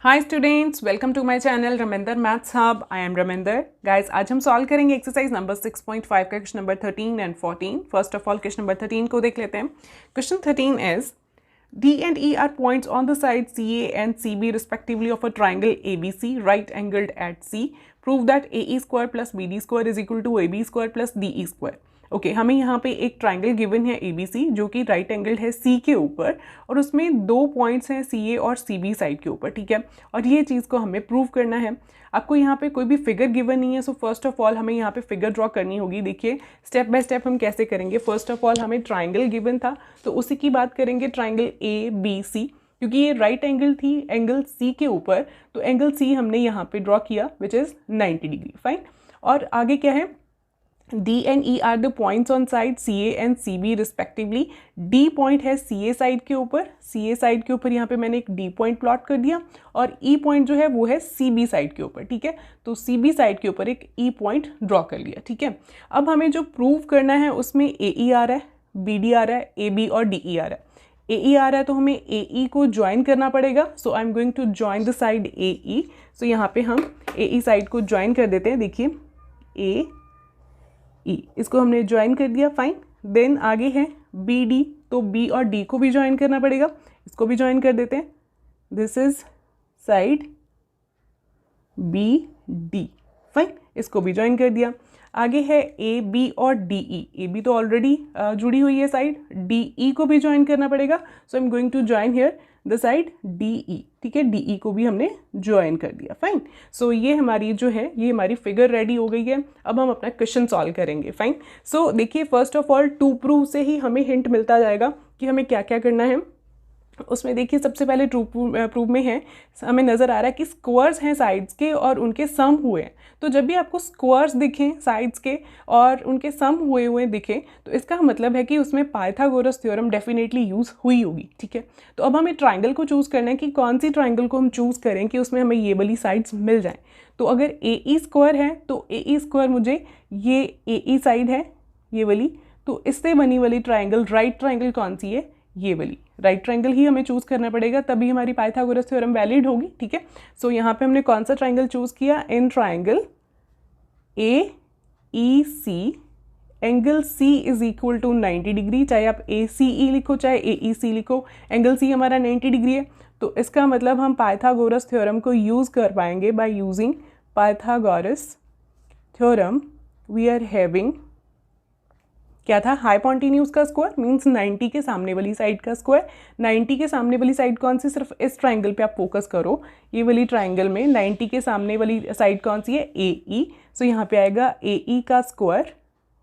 Hi students, welcome to my channel Ramendra maths hub. I am Ramendra. Guys, आज हम solve करेंगे exercise number 6.5 का question number 13 and 14। First of all question number 13 को देख लेते हैं। Question 13 is D and E are points on the side CA and CB respectively of a triangle ABC right angled at C. Prove that AE square plus BD square is equal to AB square plus DE square. Okay हमें यहाँ पे एक triangle given है ABC जो कि right angle है C के ऊपर और उसमें दो पॉइंट्स हैं CA और CB साइड के ऊपर, ठीक है। और ये चीज़ को हमें प्रूव करना है। आपको यहाँ पे कोई भी फिगर गिवन नहीं है, सो फर्स्ट ऑफ ऑल हमें यहाँ पे फिगर ड्रॉ करनी होगी। देखिए स्टेप बाय स्टेप हम कैसे करेंगे। फर्स्ट ऑफ ऑल हमें ट्राइंगल गिवन था तो उसी की बात करेंगे, ट्राइंगल ABC, क्योंकि ये राइट एंगल थी एंगल C के ऊपर, तो एंगल C हमने यहाँ पे ड्रॉ किया विच इज़ 90 डिग्री। फाइन। और आगे क्या है, D and E are the points on side CA and CB respectively. D point है CA साइड के ऊपर, CA साइड के ऊपर यहाँ पे मैंने एक D पॉइंट प्लॉट कर दिया और E पॉइंट जो है वो है CB साइड के ऊपर, ठीक है। तो CB साइड के ऊपर एक E पॉइंट ड्रॉ कर लिया, ठीक है। अब हमें जो प्रूव करना है उसमें AE आ रहा है, BD आ रहा है, AB और DE आ रहा है। AE आ रहा है तो हमें AE को ज्वाइन करना पड़ेगा। So I am going to join the side AE। सो यहाँ पे हम AE साइड को ज्वाइन कर देते हैं। देखिए AE, इसको हमने ज्वाइन कर दिया। फाइन। देन आगे है BD, तो B और D को भी ज्वाइन करना पड़ेगा, इसको भी ज्वाइन कर देते हैं। This is side BD। Fine, इसको भी ज्वाइन कर दिया। आगे है AB और DE। AB तो ऑलरेडी जुड़ी हुई है साइड, DE को भी ज्वाइन करना पड़ेगा। So I am going to join here the side DE, ठीक है। DE को भी हमने ज्वाइन कर दिया। फाइन। सो ये हमारी जो है ये हमारी फिगर रेडी हो गई है। अब हम अपना क्वेश्चन सॉल्व करेंगे। फाइन। सो देखिए first of all to prove से ही हमें हिंट मिलता जाएगा कि हमें क्या क्या करना है। उसमें देखिए सबसे पहले ट्रू प्रूव में है, हमें नज़र आ रहा है कि स्क्वायर्स हैं साइड्स के और उनके सम हुए हैं। तो जब भी आपको स्क्वायर्स दिखें साइड्स के और उनके सम हुए हुए दिखें तो इसका मतलब है कि उसमें पाइथागोरस थ्योरम डेफिनेटली यूज़ हुई होगी, ठीक है। तो अब हमें ट्राइंगल को चूज़ करना है कि कौन सी ट्राइंगल को हम चूज़ करें कि उसमें हमें ये वाली साइड्स मिल जाएँ। तो अगर AE स्क्वायर है तो AE स्क्वायर मुझे ये AE साइड है ये वाली, तो इससे बनी वाली ट्राइंगल राइट ट्राइंगल कौन सी है, ये वाली राइट ट्राइंगल ही हमें चूज़ करना पड़ेगा, तभी हमारी पाइथागोरस थ्योरम वैलिड होगी, ठीक है। सो यहाँ पे हमने कौन सा ट्राइंगल चूज़ किया, in triangle AEC angle C is equal to 90 degree. चाहे आप ACE लिखो चाहे AEC लिखो, एंगल C हमारा 90 डिग्री है। तो इसका मतलब हम पाइथागोरस थ्योरम को यूज़ कर पाएंगे by using Pythagoras theorem. We are having क्या था, हाइपोटेन्यूज का स्क्वायर मींस 90 के सामने वाली साइड का स्क्वायर। 90 के सामने वाली साइड कौन सी, सिर्फ इस ट्राइंगल पे आप फोकस करो, ये वाली ट्राइंगल में 90 के सामने वाली साइड कौन सी है, AE। सो यहाँ पे आएगा AE का स्क्वायर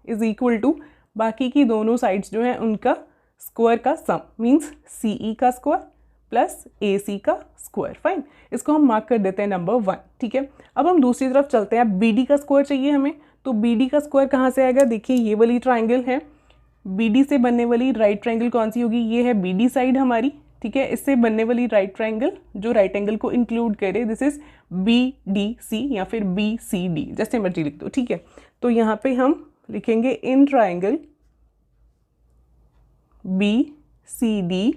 इज इक्वल टू बाकी की दोनों साइड्स जो हैं उनका स्क्वायर का सम मींस CE का स्क्वायर प्लस AC का स्क्वायर। फाइन, इसको हम मार्क कर देते हैं नंबर 1, ठीक है। अब हम दूसरी तरफ चलते हैं। BD का स्क्वायर चाहिए हमें, तो BD का स्क्वायर कहाँ से आएगा, देखिए ये वाली ट्राइंगल है, BD से बनने वाली राइट ट्राइंगल कौन सी होगी, ये है BD साइड हमारी, ठीक है। इससे बनने वाली राइट ट्राइंगल जो राइट एंगल को इंक्लूड करे, दिस इज BDC या फिर BCD, जैसे मर्जी लिख दो, ठीक है। तो यहाँ पे हम लिखेंगे in triangle BCD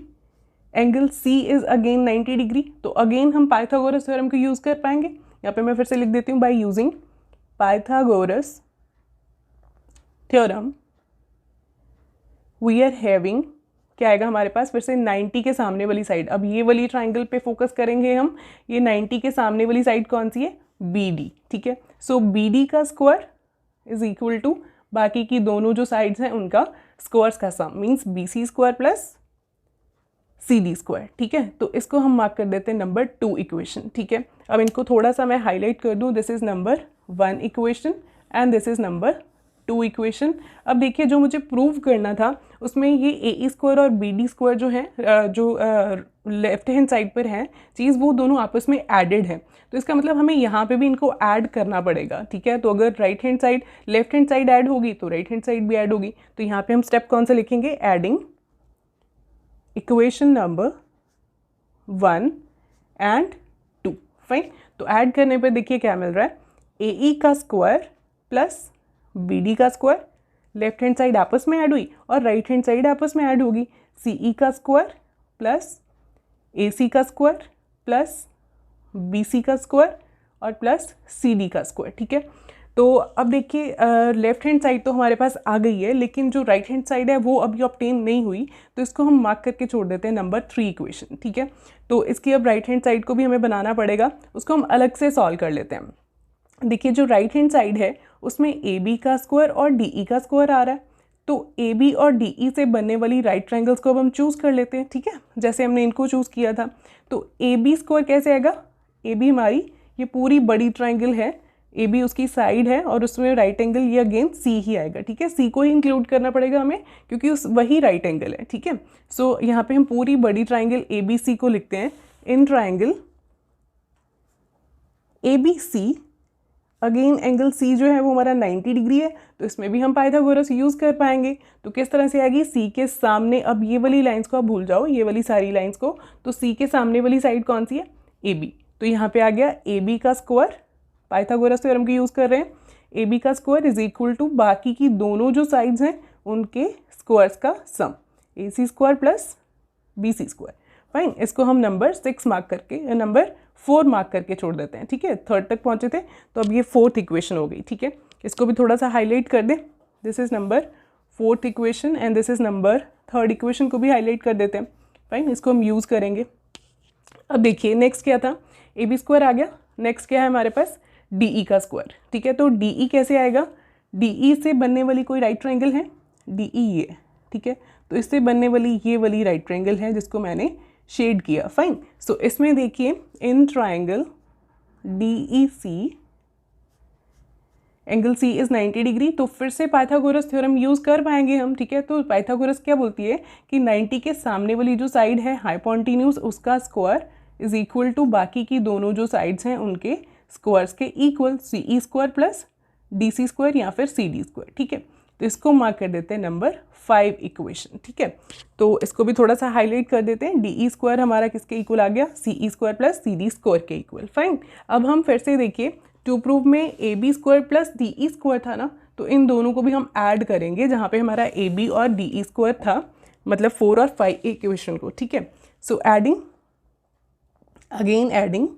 angle C is again 90 degree. तो अगेन हम पाइथागोरस थ्योरम को यूज कर पाएंगे। यहाँ पे मैं फिर से लिख देती हूँ, by using Pythagoras theorem we are having, क्या आएगा हमारे पास, फिर से 90 के सामने वाली साइड। अब ये वाली ट्राइंगल पे फोकस करेंगे हम, ये 90 के सामने वाली साइड कौन सी है, BD, ठीक है। सो BD का स्क्वायर इज इक्वल टू बाकी की दोनों जो साइड्स हैं उनका स्क्वायर्स का sum means BC square plus CD square, ठीक है। तो इसको हम मार्क कर देते हैं नंबर 2 इक्वेशन, ठीक है। अब इनको थोड़ा सा मैं हाईलाइट कर दूं, this is number 1 equation and this is number 2 equation. अब देखिए जो मुझे प्रूव करना था उसमें ये AE स्क्वायर और BD स्क्वायर जो है जो लेफ्ट हैंड साइड पर है चीज़, वो दोनों आपस में एडेड है। तो इसका मतलब हमें यहाँ पे भी इनको ऐड करना पड़ेगा, ठीक है। तो अगर right hand side left hand side add होगी तो राइट हैंड साइड भी ऐड होगी। तो यहाँ पे हम स्टेप कौन सा लिखेंगे, adding equation number 1 and 2। Fine. तो ऐड करने पे देखिए क्या मिल रहा है, AE का स्क्वायर प्लस BD का स्क्वायर, लेफ्ट हैंड साइड आपस में ऐड हुई और राइट हैंड साइड आपस में ऐड होगी, CE का स्क्वायर प्लस AC का स्क्वायर प्लस BC का स्क्वायर और प्लस CD का स्क्वायर, ठीक है। तो अब देखिए लेफ्ट हैंड साइड तो हमारे पास आ गई है, लेकिन जो राइट हैंड साइड है वो अभी ऑब्टेन नहीं हुई, तो इसको हम मार्क करके छोड़ देते हैं नंबर 3 इक्वेशन, ठीक है। तो इसकी अब राइट हैंड साइड को भी हमें बनाना पड़ेगा, उसको हम अलग से सॉल्व कर लेते हैं। देखिए जो राइट हैंड साइड है उसमें AB का स्क्वायर और DE का स्क्वायर आ रहा है, तो AB और DE से बनने वाली राइट ट्राइंगल्स को अब हम चूज़ कर लेते हैं, ठीक है, जैसे हमने इनको चूज़ किया था। तो AB स्क्वायर कैसे आएगा, AB हमारी ये पूरी बड़ी ट्राइंगल है, AB उसकी साइड है और उसमें राइट एंगल ये अगेन C ही आएगा, ठीक है। C को ही इंक्लूड करना पड़ेगा हमें क्योंकि उस वही राइट एंगल है, ठीक है। सो यहाँ पे हम पूरी बड़ी ट्राइंगल ABC को लिखते हैं in triangle ABC। Again angle C जो है वो हमारा 90 डिग्री है, तो इसमें भी हम पाइथागोरस यूज़ कर पाएंगे। तो किस तरह से आएगी, C के सामने, अब ये वाली लाइंस को आप भूल जाओ, ये वाली सारी लाइंस को, तो C के सामने वाली साइड कौन सी है, AB। तो यहाँ पे आ गया AB का स्क्वायर, पाइथागोरस थ्योरम की यूज़ कर रहे हैं, AB का स्क्वायर इज इक्वल टू बाकी की दोनों जो साइड्स हैं उनके स्क्वायर्स का सम, AC square plus BC square. Fine, इसको हम नंबर 6 मार्क करके या नंबर 4 मार्क करके छोड़ देते हैं, ठीक है। थर्ड तक पहुँचे थे, तो अब ये 4th इक्वेशन हो गई, ठीक है। इसको भी थोड़ा सा हाईलाइट कर दें, this is number 4th equation and this is number 3rd equation को भी हाईलाइट कर देते हैं। फाइन, इसको हम यूज़ करेंगे। अब देखिए नेक्स्ट क्या था, AB स्क्वायर आ गया, नेक्स्ट क्या है हमारे पास, DE का स्क्वायर, ठीक है। तो DE कैसे आएगा, DE से बनने वाली कोई राइट ट्राइंगल है, DE ये, ठीक है। तो इससे बनने वाली ये वाली राइट ट्राइंगल है जिसको मैंने शेड किया। फाइन, सो इसमें देखिए in triangle DEC angle C is 90 degree, तो फिर से पाइथागोरस थ्योरम यूज़ कर पाएंगे हम, ठीक है। तो पाइथागोरस क्या बोलती है कि 90 के सामने वाली जो साइड है हाइपोटेन्यूज उसका स्क्वायर इज इक्वल टू बाकी की दोनों जो साइड्स हैं उनके स्क्वायर्स के equal, CE square plus DC square या फिर CD स्क्वायर, ठीक है। तो इसको मार्क कर देते हैं नंबर 5 इक्वेशन, ठीक है। तो इसको भी थोड़ा सा हाईलाइट कर देते हैं, DE स्क्वायर हमारा किसके इक्वल आ गया, CE square plus CD square के इक्वल। फाइन, अब हम फिर से देखिए टू प्रूव में AB स्क्वायर प्लस DE स्क्वायर था ना, तो इन दोनों को भी हम ऐड करेंगे जहाँ पे हमारा AB और DE स्क्वायर था, मतलब 4 और 5 इक्वेशन को, ठीक है। So adding, again adding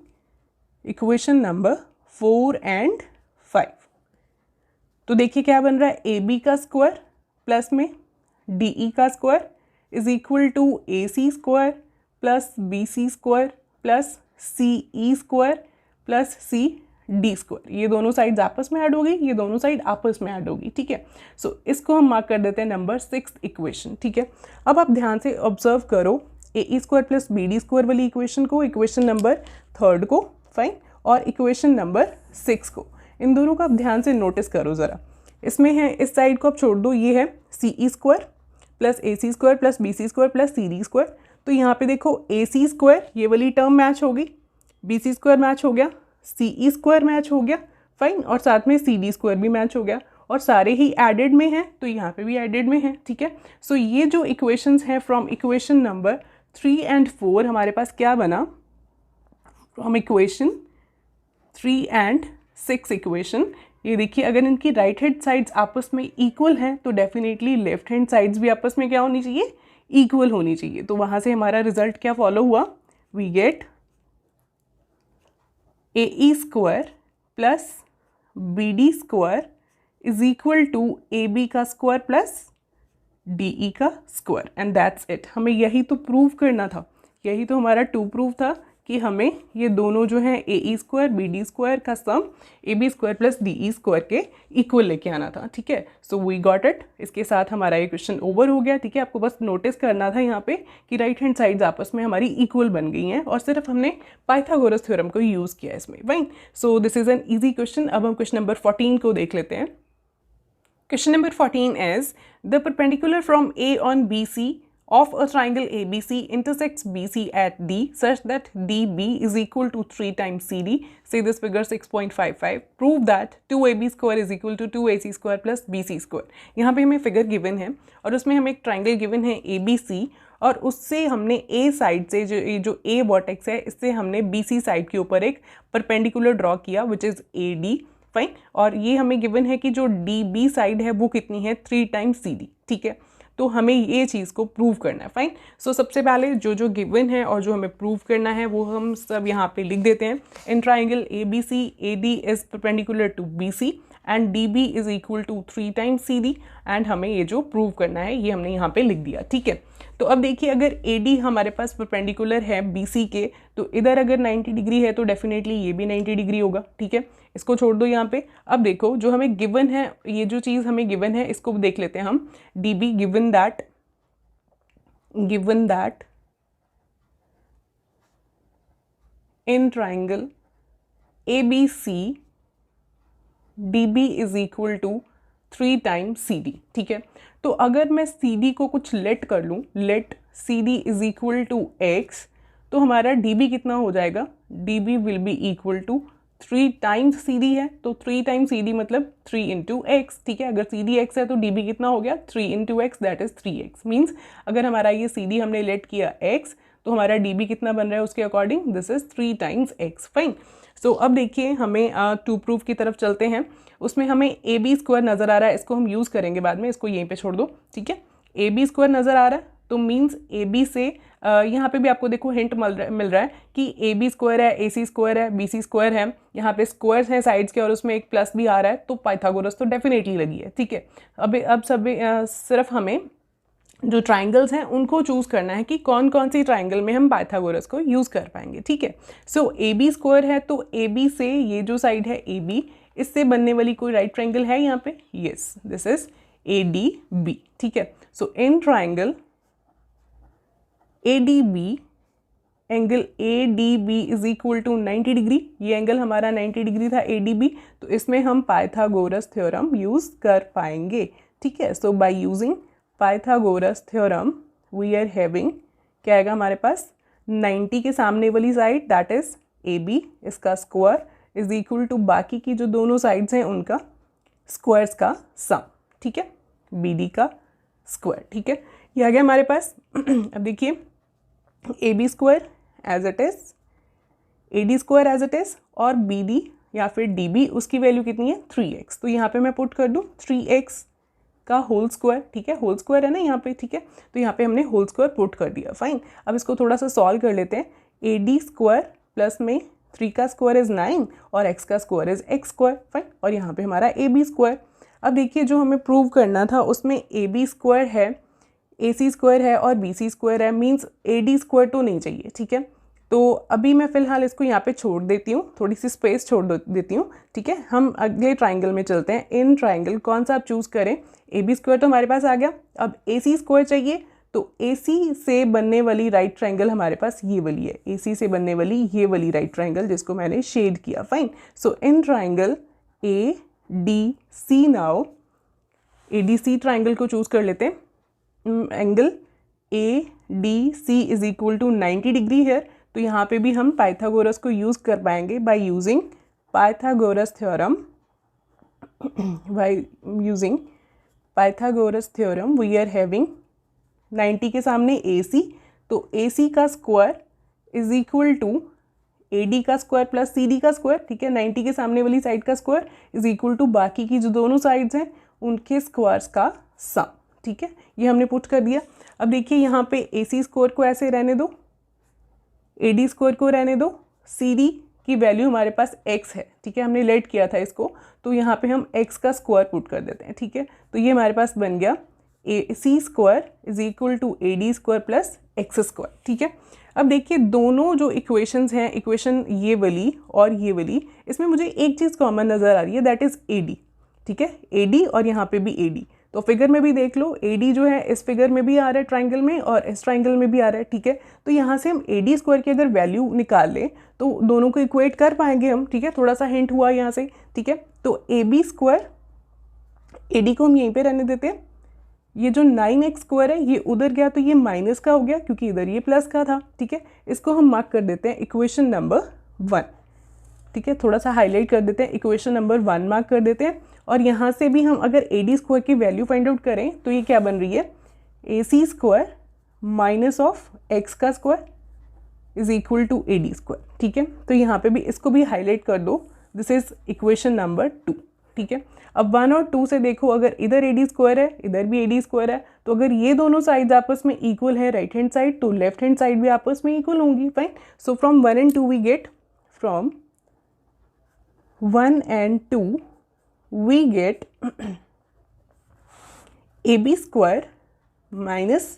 equation number 4 and 5, तो देखिए क्या बन रहा है, AB का स्क्वायर प्लस में DE का square is equal to AC square plus BC square plus CE square plus CD square. ये दोनों साइड्स आपस में ऐड होगी, ये दोनों साइड आपस में ऐड होगी, ठीक है। सो इसको हम मार्क कर देते हैं नंबर 6 इक्वेशन, ठीक है। अब आप ध्यान से ऑब्जर्व करो AE square plus BD square वाली इक्वेशन को, इक्वेशन नंबर 3rd को, फाइन, और इक्वेशन नंबर 6 को, इन दोनों को आप ध्यान से नोटिस करो ज़रा। इसमें है, इस साइड को आप छोड़ दो, ये है CE square plus AC square plus BC square plus CD square. तो यहाँ पे देखो AC स्क्वायर ये वाली टर्म मैच होगी, BC स्क्वायर मैच हो गया, CE स्क्वायर मैच हो गया, फाइन, और साथ में CD स्क्वायर भी मैच हो गया, और सारे ही एडेड में हैं, तो यहाँ पे भी एडेड में है, ठीक है। सो ये जो इक्वेशंस हैं फ्रॉम इक्वेशन नंबर 3 एंड 4 हमारे पास क्या बना, फ्रॉम इक्वेशन 3 एंड 6 इक्वेशन, ये देखिए अगर इनकी राइट हैंड साइड्स आपस में इक्वल हैं तो डेफिनेटली लेफ्ट हैंड साइड्स भी आपस में क्या होनी चाहिए, इक्वल होनी चाहिए। तो वहाँ से हमारा रिजल्ट क्या फॉलो हुआ, we get AE square plus BD square is equal to AB का स्क्वायर प्लस DE का स्क्वायर, एंड दैट्स इट। हमें यही तो प्रूव करना था, यही तो हमारा टू प्रूव था कि हमें ये दोनों जो हैं AE स्क्वायर BD स्क्वायर का सम AB स्क्वायर प्लस DE स्क्वायर के इक्वल लेके आना था, ठीक है। सो वी गॉट इट, इसके साथ हमारा ये क्वेश्चन ओवर हो गया, ठीक है। आपको बस नोटिस करना था यहाँ पे कि राइट हैंड साइड्स आपस में हमारी इक्वल बन गई हैं और सिर्फ हमने पाइथागोरस थ्योरम को यूज़ किया इसमें, fine. So this is an easy question. अब हम क्वेश्चन नंबर 14 को देख लेते हैं। Question number 14 is the perpendicular from A on BC of a triangle ABC intersects BC at D such that DB is equal to 3 times CD. Say this figure 6.55. Prove that 2AB square is equal to 2AC square plus BC square. यहाँ पे हमें figure given है और उसमें हमें एक triangle given है ABC और उससे हमने A साइड से जो A वर्टेक्स है इससे हमने BC साइड के ऊपर एक परपेंडिकुलर ड्रॉ किया विच इज़ AD, फाइन। और ये हमें गिवन है कि जो DB साइड है वो कितनी है, 3 टाइम्स CD, ठीक है। तो हमें ये चीज़ को प्रूव करना है। फाइन, सो सबसे पहले जो जो गिवन है और जो हमें प्रूव करना है वो हम सब यहाँ पे लिख देते हैं। In triangle ABC AD is perpendicular to BC and DB is equal to 3 times CD, एंड हमें ये जो प्रूव करना है ये हमने यहाँ पे लिख दिया। ठीक है, तो अब देखिए अगर AD हमारे पास परपेंडिकुलर है BC के, तो इधर अगर 90 डिग्री है तो डेफिनेटली ये भी 90 डिग्री होगा। ठीक है, इसको छोड़ दो यहाँ पे। अब देखो जो हमें गिवन है, ये जो चीज़ हमें गिवन है इसको देख लेते हैं हम। DB given that in triangle ABC DB is equal to 3 times CD। ठीक है, तो अगर मैं CD को कुछ लेट कर लूँ, let CD is equal to X, तो हमारा DB कितना हो जाएगा, DB will be equal to 3 times CD है, तो 3 टाइम्स CD मतलब 3 इंटू एक्स। ठीक है, अगर CD X है तो DB कितना हो गया 3 into x, that is 3x। Means अगर हमारा ये CD हमने लेट किया X, तो हमारा DB कितना बन रहा है उसके according, this is 3 times X। Fine, so अब देखिए हमें टू प्रूफ की तरफ चलते हैं। उसमें हमें AB स्क्वायर नज़र आ रहा है, इसको हम यूज़ करेंगे बाद में, इसको यहीं पे छोड़ दो। ठीक है, AB स्क्वायर नज़र आ रहा है तो मीन्स AB से यहाँ पे भी आपको देखो हिंट मिल रहा है कि AB स्क्वायर है, AC स्क्वायर है, BC स्क्वायर है, यहाँ पे स्क्वायर्स हैं साइड्स के और उसमें एक प्लस भी आ रहा है, तो पाइथागोरस तो डेफिनेटली लगी है। ठीक है, अब सिर्फ हमें जो ट्राइंगल्स हैं उनको चूज़ करना है कि कौन कौन सी ट्राइंगल में हम पाइथागोरस को यूज़ कर पाएंगे। ठीक है, सो AB स्क्वायर है तो AB से ये जो साइड है AB, इससे बनने वाली कोई राइट ट्राइंगल है यहाँ पे, यस, दिस इज ADB। ठीक है, so in triangle ADB, angle ADB is equal to 90 degree, ये एंगल हमारा 90 डिग्री था ADB, तो इसमें हम पाइथागोरस थ्योरम यूज़ कर पाएंगे। ठीक है, so by using Pythagoras theorem we are having, क्या आएगा हमारे पास, 90 के सामने वाली साइड दैट इज AB, इसका स्क्वायर इज इक्वल टू बाकी की जो दोनों साइड्स हैं उनका स्क्वायर्स का सम। ठीक है, BD का स्क्वायर। ठीक है, ये आ गया हमारे पास। अब देखिए AB square as it is, AD square as it is, और BD या फिर DB उसकी वैल्यू कितनी है 3x, तो यहाँ पे मैं पुट कर दूँ 3x का होल स्क्वायर। ठीक है, होल स्क्वायर है ना यहाँ पे। ठीक है, तो यहाँ पे हमने होल स्क्वायर पुट कर दिया। फाइन, अब इसको थोड़ा सा सॉल्व कर लेते हैं। AD स्क्वायर प्लस में 3 का स्क्वायर इज 9 और x का square is x square. Fine, और यहाँ पे हमारा AB स्क्वायर। अब देखिए जो हमें प्रूव करना था उसमें AB स्क्वायर है, AC स्क्वायर है और BC स्क्वायर है, मीन्स AD स्क्वायर तो नहीं चाहिए। ठीक है, तो अभी मैं फ़िलहाल इसको यहाँ पे छोड़ देती हूँ, थोड़ी सी स्पेस छोड़ देती हूँ। ठीक है, हम अगले ट्राइंगल में चलते हैं। इन ट्राइंगल कौन सा आप चूज़ करें, AB स्क्वायर तो हमारे पास आ गया, अब AC स्क्वायर चाहिए, तो AC से बनने वाली राइट ट्राइंगल हमारे पास ये वाली है, AC से बनने वाली ये वाली राइट ट्राइंगल जिसको मैंने शेड किया। Fine, so in triangle ADC, now ADC triangle को चूज़ कर लेते हैं। Angle ADC is equal to 90 degree है, तो यहाँ पे भी हम पाइथागोरस को यूज़ कर पाएंगे by using Pythagoras theorem. By using Pythagoras theorem we are having 90 के सामने AC, तो AC का square is equal to AD का स्क्वायर प्लस CD का स्क्वायर। ठीक है, 90 के सामने वाली साइड का स्क्वायर इज इक्वल टू बाकी की जो दोनों साइड्स हैं उनके स्क्वायर्स का सम। ठीक है, ये हमने पुट कर दिया। अब देखिए यहाँ पे AC स्क्वायर को ऐसे रहने दो, AD स्क्वायर को रहने दो, CD की वैल्यू हमारे पास x है। ठीक है, हमने लेट किया था इसको, तो यहाँ पे हम x का स्क्वायर पुट कर देते हैं। ठीक है, तो ये हमारे पास बन गया AC square is equal to AD square plus x square. ठीक है, अब देखिए दोनों जो इक्वेशंस हैं, इक्वेशन ये वाली और ये वाली, इसमें मुझे एक चीज़ कॉमन नज़र आ रही है, दैट इज़ AD। ठीक है, AD और यहाँ पे भी AD, तो फिगर में भी देख लो AD जो है इस फिगर में भी आ रहा है ट्राइंगल में और इस ट्राइंगल में भी आ रहा है। ठीक है, तो यहाँ से हम AD स्क्वायर की अगर वैल्यू निकाल लें तो दोनों को इक्वेट कर पाएंगे हम। ठीक है, थोड़ा सा हिंट हुआ यहाँ से। ठीक है, तो AB स्क्वायर, AD को हम यहीं पे रहने देते हैं, ये जो 9x स्क्वायर है ये उधर गया तो ये माइनस का हो गया क्योंकि इधर ये प्लस का था। ठीक है, इसको हम मार्क कर देते हैं इक्वेशन नंबर 1। ठीक है, थोड़ा सा हाईलाइट कर देते हैं, इक्वेशन नंबर 1 मार्क कर देते हैं। और यहाँ से भी हम अगर AD स्क्वायर की वैल्यू फाइंड आउट करें तो ये क्या बन रही है, AC square minus of x का square is equal to AD square. ठीक है, तो यहाँ पे भी इसको भी हाईलाइट कर दो, दिस इज इक्वेशन नंबर 2। ठीक है। अब 1 और 2 से देखो, अगर इधर AD स्क्वायर है, इधर भी AD स्क्वायर है, तो अगर ये दोनों साइड्स आपस में इक्वल है राइट हैंड साइड, तो लेफ्ट हैंड साइड भी आपस में इक्वल होंगी, fine. So from 1 and 2 we get, from 1 and 2 we get AB square minus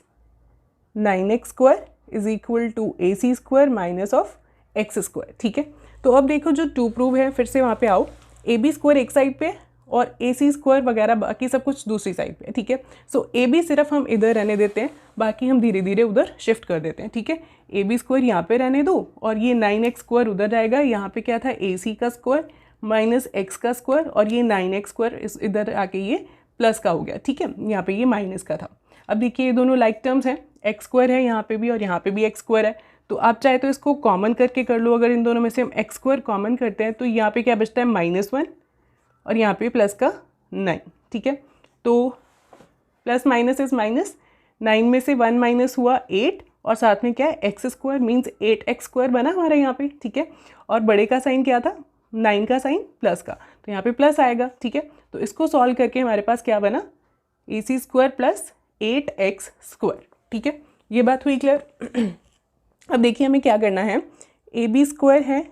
9x square is equal to AC square minus of x square, ठीक है। तो अब देखो जो टू प्रूव है, फिर से वहाँ पे आओ, AB स्क्वायर एक साइड पे और AC स्क्वायर वगैरह बाकी सब कुछ दूसरी साइड पे, ठीक है। सो AB सिर्फ हम इधर रहने देते हैं, बाकी हम धीरे धीरे उधर शिफ्ट कर देते हैं, ठीक है। AB स्क्वायर यहाँ पे रहने दो और ये 9x स्क्वायर उधर जाएगा, यहाँ पे क्या था AC का स्क्वायर माइनस x का स्क्वायर और ये 9x स्क्वायर इधर आके ये प्लस का हो गया, ठीक है। यहाँ पे ये माइनस का था। अब देखिए ये दोनों लाइक टर्म्स हैं, x स्क्वायर है यहाँ पे भी और यहाँ पे भी x स्क्वायर है, तो आप चाहे तो इसको कॉमन करके कर लो। अगर इन दोनों में से हम x स्क्वायर कॉमन करते हैं तो यहाँ पे क्या बचता है -1 और यहाँ पे प्लस का 9, ठीक है। तो प्लस माइनस इज माइनस, 9 में से 1 माइनस हुआ 8 और साथ में क्या है x square means 8x square बना हमारा यहाँ पे, ठीक है। और बड़े का साइन क्या था, 9 का साइन प्लस का, तो यहाँ पे प्लस आएगा, ठीक है। तो इसको सॉल्व करके हमारे पास क्या बना, AC square plus 8x square, ठीक है। ये बात हुई क्लियर। अब देखिए हमें क्या करना है, AB स्क्वायर है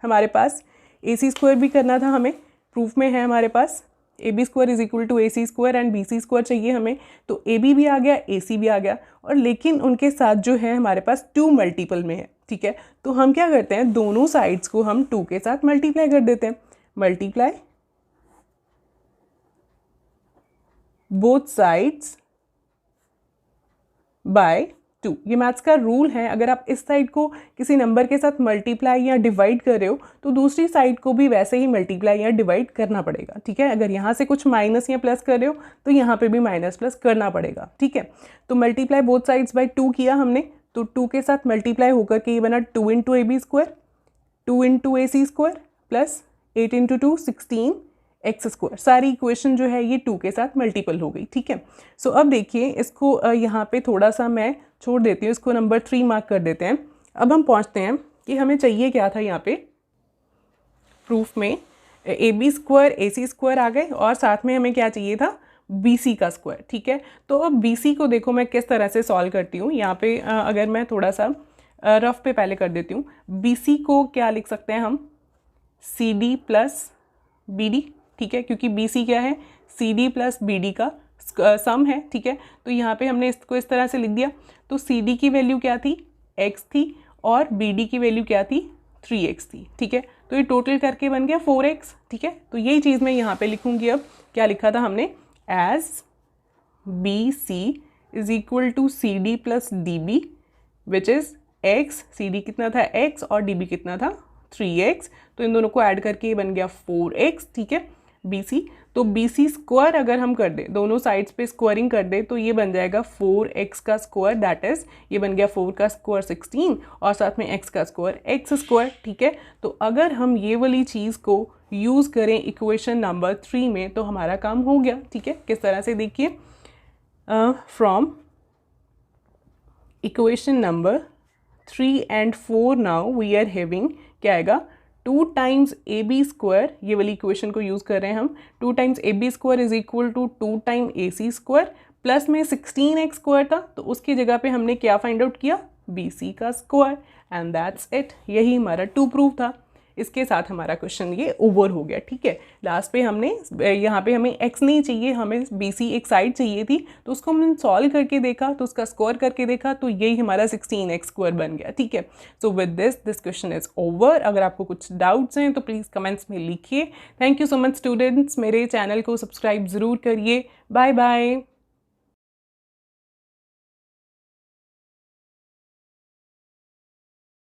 हमारे पास, AC स्क्वायर भी करना था हमें, प्रूफ में है हमारे पास AB square is equal to AC square and BC square चाहिए हमें, तो AB भी आ गया AC भी आ गया, और लेकिन उनके साथ जो है हमारे पास 2 मल्टीपल में है, ठीक है। तो हम क्या करते हैं, दोनों साइड्स को हम 2 के साथ मल्टीप्लाई कर देते हैं, मल्टीप्लाई बोथ साइड्स बाय 2। ये मैथ्स का रूल है, अगर आप इस साइड को किसी नंबर के साथ मल्टीप्लाई या डिवाइड कर रहे हो तो दूसरी साइड को भी वैसे ही मल्टीप्लाई या डिवाइड करना पड़ेगा, ठीक है। अगर यहाँ से कुछ माइनस या प्लस कर रहे हो तो यहाँ पे भी माइनस प्लस करना पड़ेगा, ठीक है। तो मल्टीप्लाई बोथ साइड्स बाय 2 किया हमने, तो 2 के साथ मल्टीप्लाई होकर के ये बना 2 into AB square, 2 into AC square plus 8 into 2 16 x square. सारी इक्वेशन जो है ये 2 के साथ मल्टीपल हो गई, ठीक है। सो अब देखिए इसको यहाँ पे थोड़ा सा मैं छोड़ देती हूँ, इसको नंबर 3 मार्क कर देते हैं। अब हम पहुँचते हैं कि हमें चाहिए क्या था, यहाँ पे प्रूफ में AB स्क्वायर AC स्क्वायर आ गए और साथ में हमें क्या चाहिए था, BC का स्क्वायर, ठीक है। तो अब BC को देखो मैं किस तरह से सॉल्व करती हूँ, यहाँ पे अगर मैं थोड़ा सा रफ पे पहले कर देती हूँ, BC को क्या लिख सकते हैं हम, CD प्लस BD, ठीक है, क्योंकि BC क्या है, CD प्लस BD का सम है, ठीक है। तो यहाँ पे हमने इसको इस तरह से लिख दिया, तो CD की वैल्यू क्या थी, x थी और BD की वैल्यू क्या थी, 3x थी, ठीक है। तो ये टोटल करके बन गया 4x, ठीक है। तो यही चीज़ मैं यहाँ पे लिखूँगी। अब क्या लिखा था हमने, as BC is equal to CD plus DB which is x, CD कितना था x और DB कितना था 3x, तो इन दोनों को ऐड करके ये बन गया 4x, ठीक है, BC। तो BC स्क्वायर अगर हम कर दें, दोनों साइड्स पे स्क्वायरिंग कर दें, तो ये बन जाएगा 4x का स्क्वायर, दैट इज ये बन गया 4 का स्क्वायर 16 और साथ में x का स्क्वायर x स्क्वायर, ठीक है। तो अगर हम ये वाली चीज़ को यूज़ करें इक्वेशन नंबर 3 में तो हमारा काम हो गया, ठीक है। किस तरह से देखिए, from equation number 3 and 4 now we are having क्या आएगा, 2 टाइम्स AB स्क्वायर, ये वाली इक्वेशन को यूज़ कर रहे हैं हम, 2 times AB square is equal to 2 time AC square plus में 16x स्क्वायर था, तो उसकी जगह पे हमने क्या फाइंड आउट किया, BC का स्क्वायर, एंड दैट्स इट। यही हमारा 2 प्रूफ था। इसके साथ हमारा क्वेश्चन ये ओवर हो गया, ठीक है। लास्ट पे हमने यहाँ पे हमें x नहीं चाहिए, हमें BC एक साइड चाहिए थी, तो उसको हमने सॉल्व करके देखा, तो उसका स्क्वायर करके देखा, तो यही हमारा 16x स्क्वायर बन गया, ठीक है। So with this question is over. अगर आपको कुछ डाउट्स हैं तो प्लीज़ कमेंट्स में लिखिए। Thank you so much students, मेरे चैनल को सब्सक्राइब ज़रूर करिए। Bye bye.